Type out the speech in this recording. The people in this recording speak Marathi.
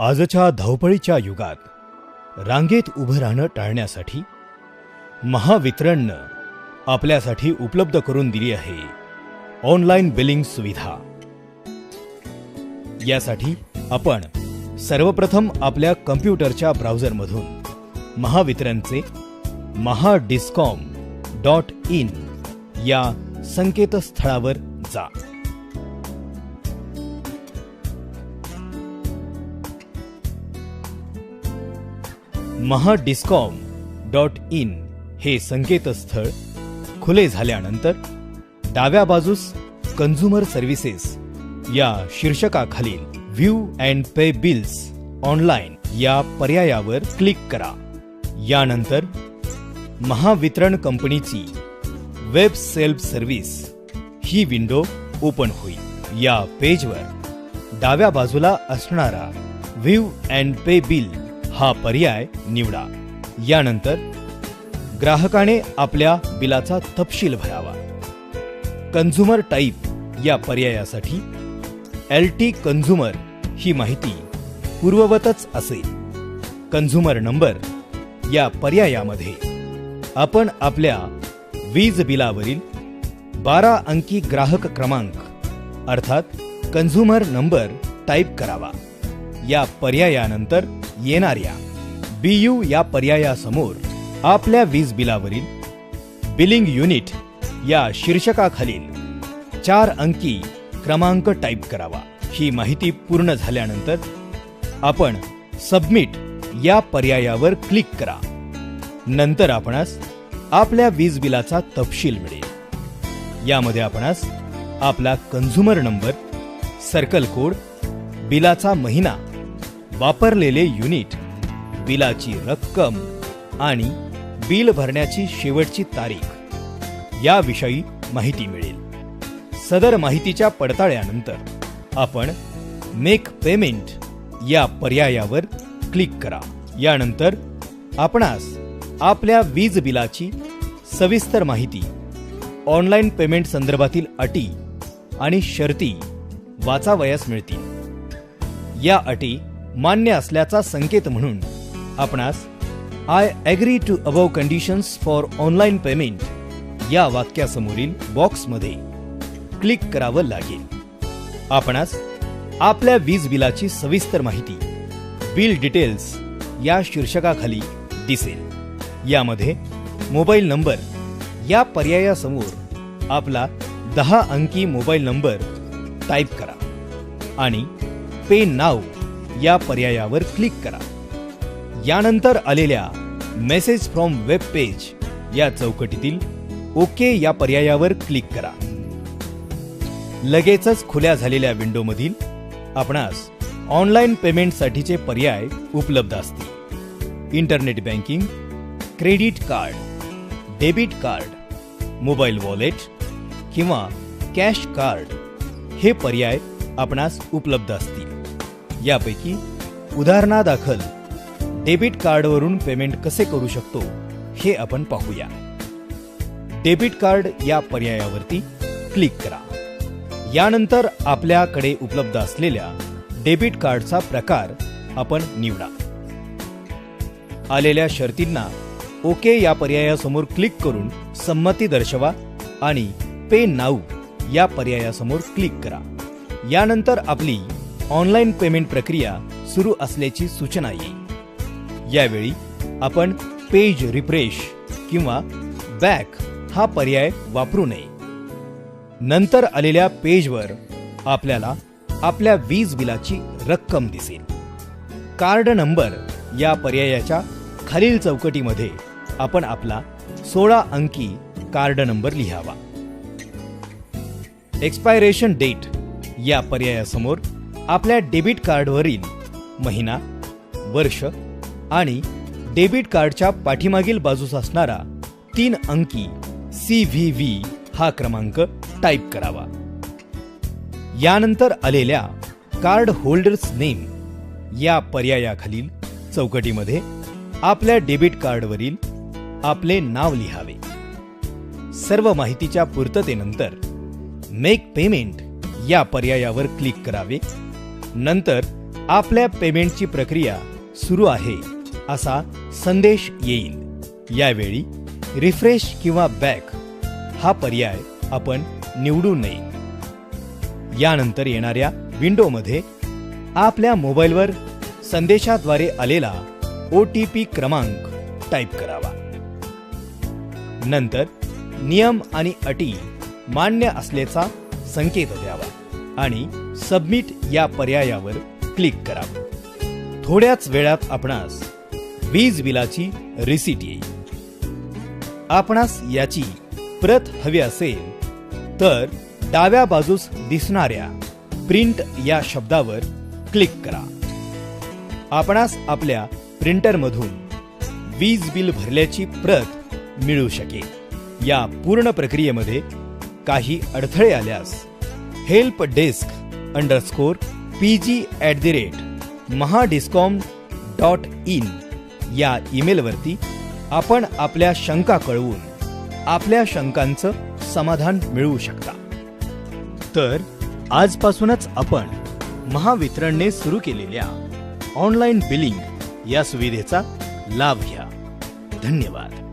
आजच्या धावपळीच्या युगात रांगेत उभं राहणं टाळण्यासाठी महावितरणनं आपल्यासाठी उपलब्ध करून दिली आहे ऑनलाईन बिलिंग सुविधा। यासाठी आपण सर्वप्रथम आपल्या कम्प्युटरच्या ब्राउझरमधून महावितरणचे mahadiscom.in या संकेतस्थळावर जा। mahadiscom.in हे संकेतस्थळ खुले झाल्यानंतर डाव्या बाजूस कन्झ्युमर सर्व्हिसेस या शीर्षकाखालील view and pay bills online या पर्यायावर क्लिक करा। यानंतर महावितरण कंपनीची वेब सेल्फ सर्व्हिस ही विंडो ओपन होईल। या पेजवर डाव्या बाजूला असणारा व्ह्यू अँड पे बिल हा पर्याय निवडा। यानंतर ग्राहकाने आपल्या बिलाचा तपशील भरावा। कन्झ्युमर टाईप या पर्यायासाठी LT कन्झ्युमर ही माहिती पूर्ववतच असेल। कन्झ्युमर नंबर या पर्यायामध्ये आपण आपल्या वीज बिलावरील 12 अंकी ग्राहक क्रमांक अर्थात कन्झ्युमर नंबर टाईप करावा। या पर्यायानंतर येणाऱ्या BU या पर्यायासमोर आपल्या वीज बिलावरील बिलिंग युनिट या शीर्षकाखालील 4 अंकी क्रमांक टाईप करावा। ही माहिती पूर्ण झाल्यानंतर आपण सबमिट या पर्यायावर क्लिक करा। नंतर आपणास आपल्या वीज बिलाचा तपशील मिळेल। यामध्ये आपणास आपला कन्झ्युमर नंबर, सर्कल कोड, बिलाचा महिना, वापरलेले युनिट, बिलाची रक्कम आणि बिल भरण्याची शेवटची तारीख याविषयी माहिती मिळेल। सदर माहितीच्या पडताळ्यानंतर आपण मेक पेमेंट या पर्यायावर क्लिक करा। यानंतर आपणास आपल्या वीज बिलाची सविस्तर माहिती, ऑनलाईन पेमेंट संदर्भातील अटी आणि शर्ती वाचावयास मिळतील। या अटी मान्य असल्याचा संकेत म्हणून आपणास I agree to above conditions for online payment या वाक्यासमोरील बॉक्समध्ये क्लिक करावं लागेल। आपणास आपल्या वीज बिलाची सविस्तर माहिती बिल डिटेल्स या शीर्षकाखाली दिसेल। यामध्ये मोबाईल नंबर या पर्यायासमोर आपला 10 अंकी मोबाईल नंबर टाईप करा आणि पे नाव या पर्यायावर क्लिक करा। यानंतर आलेल्या मेसेज फ्रॉम वेब पेज या चौकटीतील ओके या पर्यायावर क्लिक करा। लगेचच खुल्या झालेल्या विंडोमधील आपणास ऑनलाईन पेमेंटसाठीचे पर्याय उपलब्ध असतील। Internet banking, credit card, debit card, mobile wallet किंवा कॅश कार्ड हे पर्याय आपणास उपलब्ध असतील। यापैकी उदाहरणादाखल डेबिट कार्डवरून पेमेंट कसे करू शकतो हे आपण पाहूया। डेबिट कार्ड या पर्यायावरती क्लिक करा। यानंतर आपल्याकडे उपलब्ध असलेल्या डेबिट कार्डचा प्रकार आपण निवडा। आलेल्या शर्तींना ओके या पर्यायासमोर क्लिक करून संमती दर्शवा आणि पे नाऊ या पर्यायासमोर क्लिक करा। यानंतर आपली ऑनलाईन पेमेंट प्रक्रिया सुरू असल्याची सूचना येईल। यावेळी आपण पेज रिफ्रेश किंवा बॅक हा पर्याय वापरू नये। नंतर आलेल्या पेजवर आपल्याला आपल्या वीज बिलाची रक्कम दिसेल। कार्ड नंबर या पर्यायाच्या खालील चौकटीमध्ये आपण आपला 16 अंकी कार्ड नंबर लिहावा। एक्सपायरेशन डेट या पर्यायासमोर आपल्या डेबिट कार्डवरील महिना, वर्ष आणि डेबिट कार्डच्या पाठीमागील बाजूस असणारा 3 अंकी CVV हा क्रमांक टाईप करावा। यानंतर आलेल्या कार्ड होल्डर्स नेम या पर्यायाखालील चौकटीमध्ये आपल्या डेबिट कार्डवरील आपले नाव लिहावे। सर्व माहितीच्या पूर्ततेनंतर मेक पेमेंट या पर्यायावर क्लिक करावे। नंतर आपल्या पेमेंटची प्रक्रिया सुरू आहे असा संदेश येईल। यावेळी रिफ्रेश किंवा बॅक हा पर्याय आपण निवडू नये। यानंतर येणाऱ्या विंडोमध्ये आपल्या मोबाईलवर संदेशाद्वारे आलेला OTP क्रमांक टाईप करावा। नंतर नियम आणि अटी मान्य असल्याचा संकेत द्यावा आणि सबमिट या पर्यायावर क्लिक करावे। थोड्याच वेळात आपणास वीज बिलाची रिसीट येईल। आपणास याची प्रत हवी असेल तर डाव्या बाजूस दिसणाऱ्या प्रिंट या शब्दावर क्लिक करा। आपणास आपल्या प्रिंटरमधून वीज बिल भरल्याची प्रत मिळू शकेल। या पूर्ण प्रक्रियेमध्ये काही अडथळे आल्यास helpdesk_pg@mahadiscom.in या ईमेलवरती आपण आपल्या शंका कळवून आपल्या शंकांचं समाधान मिळवू शकता। तर आजपासूनच आपण महावितरणने सुरू केलेल्या ऑनलाईन बिलिंग या सुविधेचा लाभ घ्या। धन्यवाद।